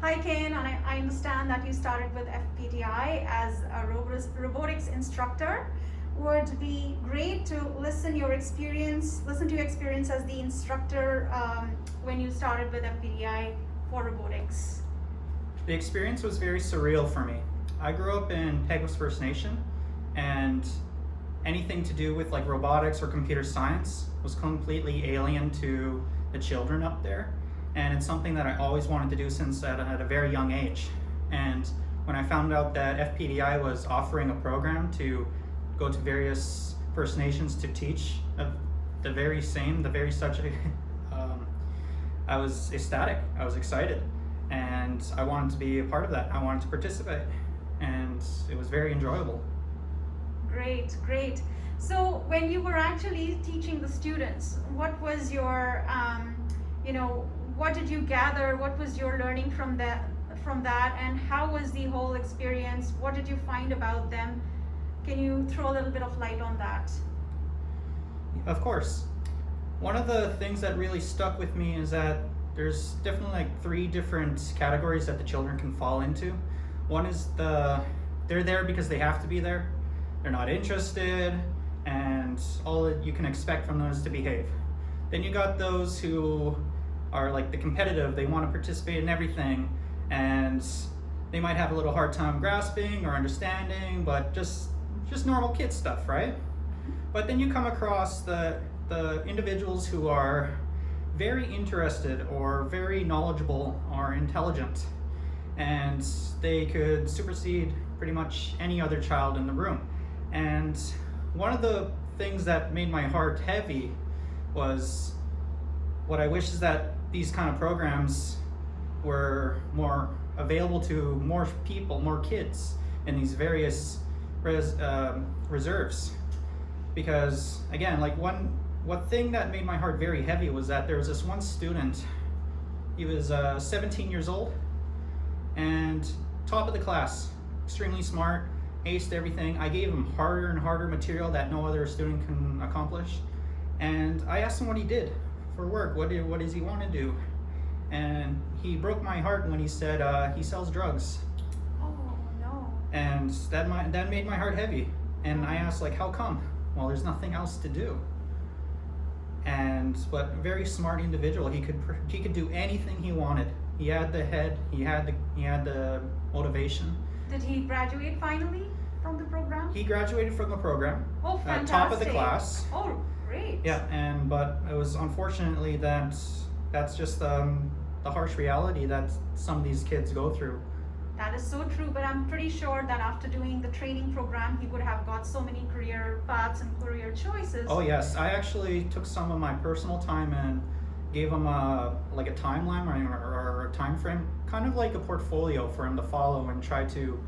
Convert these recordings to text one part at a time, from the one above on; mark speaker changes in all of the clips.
Speaker 1: Hi, Ken, and I understand that you started with FPTI as a robotics instructor. Would be great to listen to your experience as the instructor when you started with FPTI for robotics.
Speaker 2: The experience was very surreal for me. I grew up in Peguis First Nation, and anything to do with like robotics or computer science was completely alien to the children up there. And it's something that I always wanted to do since at a very young age. And when I found out that FPTI was offering a program to go to various First Nations to teach the very subject, I was ecstatic. I was excited, and I wanted to be a part of that. I wanted to participate, and it was very enjoyable.
Speaker 1: Great, great. So when you were actually teaching the students, what was your, what did you gather? What was your learning from that, and how was the whole experience? What did you find about them? Can you throw a little bit of light on that?
Speaker 2: Of course. One of the things that really stuck with me is that there's definitely like 3 different categories that the children can fall into. One is they're there because they have to be there. They're not interested, and all that you can expect from them is to behave. Then you got those who are like the competitive. They want to participate in everything, and they might have a little hard time grasping or understanding, but just normal kid stuff, right? But then you come across the individuals who are very interested or very knowledgeable or intelligent, and they could supersede pretty much any other child in the room. And one of the things that made my heart heavy was, what I wish is that these kind of programs were more available to more people, more kids in these various reserves. Because again, like one thing that made my heart very heavy was that there was this one student. He was 17 years old and top of the class, extremely smart, aced everything. I gave him harder and harder material that no other student can accomplish, and I asked him what he did for work. What does he want to do? And he broke my heart when he said he sells drugs.
Speaker 1: Oh no.
Speaker 2: And that made my heart heavy. And I asked, like, how come? Well, there's nothing else to do. But a very smart individual. He could do anything he wanted. He had the head. He had the motivation.
Speaker 1: Did he graduate finally from the program?
Speaker 2: He graduated from the program.
Speaker 1: Oh, fantastic.
Speaker 2: Top of the class.
Speaker 1: Oh, great.
Speaker 2: Yeah, but it was unfortunately that's just the harsh reality that some of these kids go through.
Speaker 1: That is so true, but I'm pretty sure that after doing the training program, he would have got so many career paths and career choices.
Speaker 2: Oh yes, I actually took some of my personal time and gave him a timeline or a time frame, kind of like a portfolio for him to follow and try to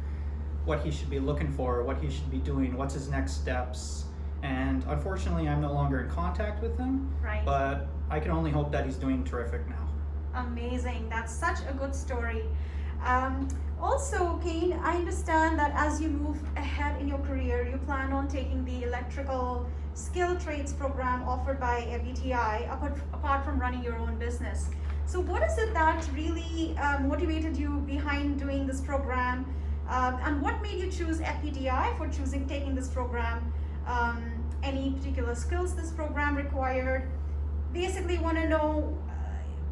Speaker 2: what he should be looking for, what he should be doing, what's his next steps. And unfortunately, I'm no longer in contact with him.
Speaker 1: Right.
Speaker 2: But I can only hope that he's doing terrific now.
Speaker 1: Amazing. That's such a good story. Also, Kane, I understand that as you move ahead in your career, you plan on taking the electrical skill trades program offered by FPTI apart from running your own business. So what is it that really motivated you behind doing this program? And what made you choose FPTI for taking this program? Any particular skills this program required? Basically want to know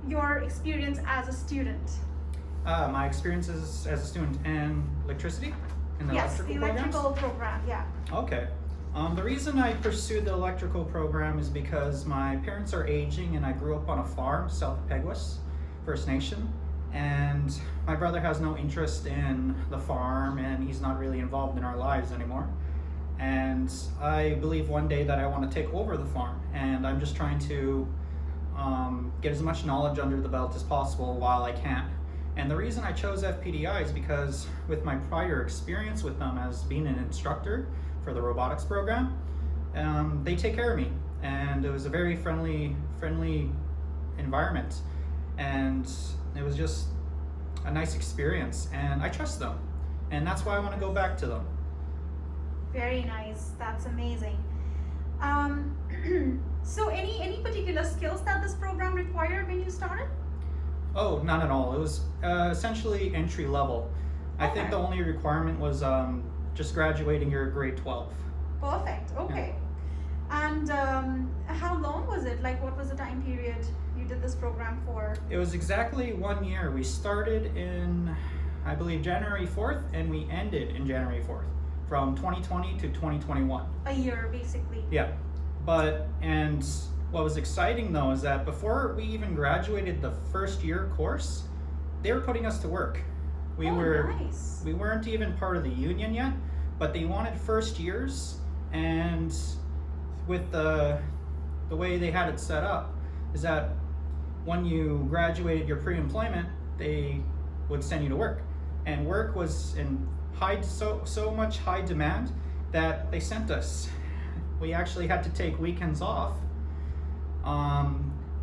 Speaker 1: your experience as a student.
Speaker 2: My experiences as a student in electricity, in the
Speaker 1: Yes,
Speaker 2: electrical
Speaker 1: the electrical program, yeah.
Speaker 2: Okay. The reason I pursued the electrical program is because my parents are aging and I grew up on a farm south of Peguis First Nation, and my brother has no interest in the farm and he's not really involved in our lives anymore. And I believe one day that I want to take over the farm, and I'm just trying to get as much knowledge under the belt as possible while I can. And the reason I chose FPTI is because with my prior experience with them as being an instructor for the robotics program, they take care of me, and it was a very friendly environment, and it was just a nice experience, and I trust them, and that's why I want to go back to them.
Speaker 1: Very nice. That's amazing. So any particular skills that this program required when you started?
Speaker 2: Oh, none at all. It was essentially entry level. I think
Speaker 1: Okay.
Speaker 2: the only requirement was just graduating your grade 12.
Speaker 1: Perfect. Okay. And how long was it? Like, what was the time period you did this program for?
Speaker 2: It was exactly 1 year. We started in, I believe, January 4th, and we ended in January 4th, from 2020 to 2021.
Speaker 1: A year, basically.
Speaker 2: Yeah. And what was exciting though is that before we even graduated the first year course, they were putting us to work. We
Speaker 1: Nice.
Speaker 2: we weren't even part of the union yet, but they wanted first years, and with the way they had it set up is that when you graduated your pre-employment, they would send you to work, and work was in so much high demand that they sent us. We actually had to take weekends off.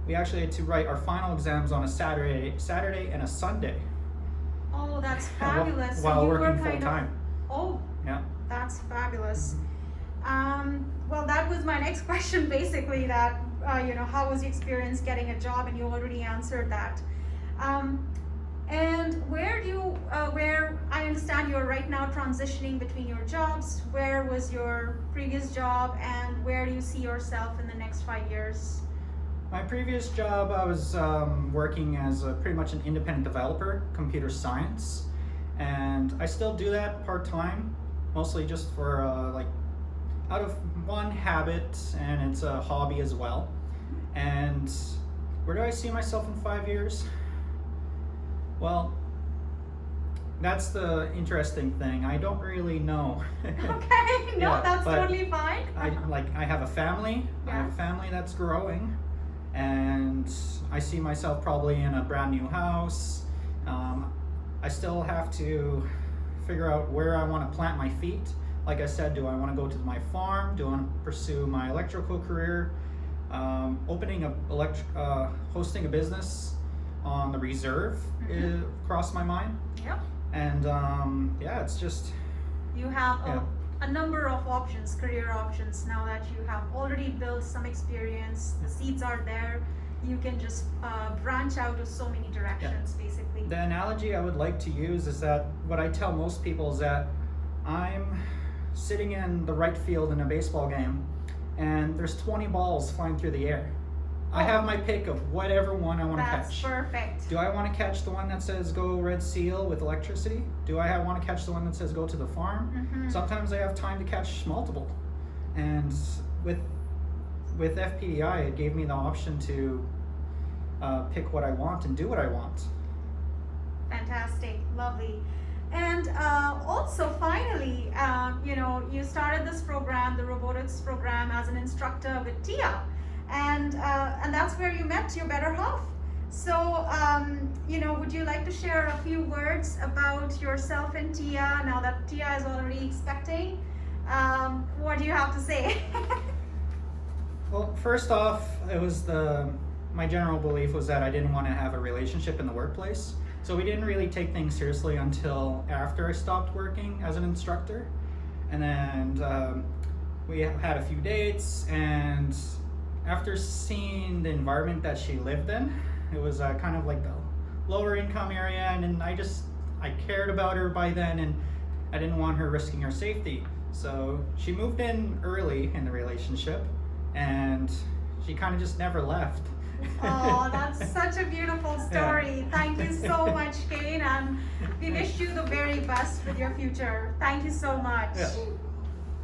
Speaker 2: We actually had to write our final exams on a Saturday and a Sunday.
Speaker 1: Oh, that's fabulous.
Speaker 2: While
Speaker 1: so you
Speaker 2: working
Speaker 1: were
Speaker 2: full
Speaker 1: kind
Speaker 2: time.
Speaker 1: of. Oh,
Speaker 2: Yeah.
Speaker 1: that's fabulous. Well, that was my next question, basically. That how was your experience getting a job? And you already answered that. And where I understand you're right now transitioning between your jobs. Where was your previous job, and where do you see yourself in the next 5 years?
Speaker 2: My previous job, I was working as pretty much an independent developer, computer science, and I still do that part-time, mostly just for out of one habit, and it's a hobby as well. And where do I see myself in 5 years? Well, that's the interesting thing. I don't really know.
Speaker 1: Okay, no,
Speaker 2: Yeah,
Speaker 1: that's
Speaker 2: but
Speaker 1: totally fine.
Speaker 2: I have a family. I have a
Speaker 1: Yeah.
Speaker 2: family that's growing, and I see myself probably in a brand new house. I still have to figure out where I want to plant my feet. Like I said, do I want to go to my farm? Do I want to pursue my electrical career? Hosting a business on the reserve crossed my mind.
Speaker 1: Yep.
Speaker 2: And it's just
Speaker 1: You have
Speaker 2: Yeah.
Speaker 1: a number of options, career options, now that you have already built some experience. The seeds are there. You can just branch out of so many directions, basically.
Speaker 2: the analogy I would like to use is that what I tell most people is that I'm sitting in the right field in a baseball game, and there's 20 balls flying through the air. I have my pick of whatever one I want to
Speaker 1: That's
Speaker 2: catch.
Speaker 1: perfect.
Speaker 2: Do I want to catch the one that says go Red Seal with electricity? Do I want to catch the one that says go to the farm?
Speaker 1: Mhm.
Speaker 2: Sometimes I have time to catch multiple. And with FPDI, it gave me the option to pick what I want and do what I want.
Speaker 1: Fantastic, lovely. And also, finally, you started this program, the robotics program, as an instructor with Tia, and that's where you met your better half. So, would you like to share a few words about yourself and Tia now that Tia is already expecting? What do you have to say?
Speaker 2: Well, first off, it was my general belief was that I didn't want to have a relationship in the workplace. So we didn't really take things seriously until after I stopped working as an instructor. And then we had a few dates, and after seeing the environment that she lived in, it was kind of like the lower income area, and then I cared about her by then, and I didn't want her risking her safety. So she moved in early in the relationship, and she kind of just never left.
Speaker 1: Oh, that's such a beautiful story. Thank you so much, Kane, and we wish you the very best with your future. Thank you so much.
Speaker 2: Yeah.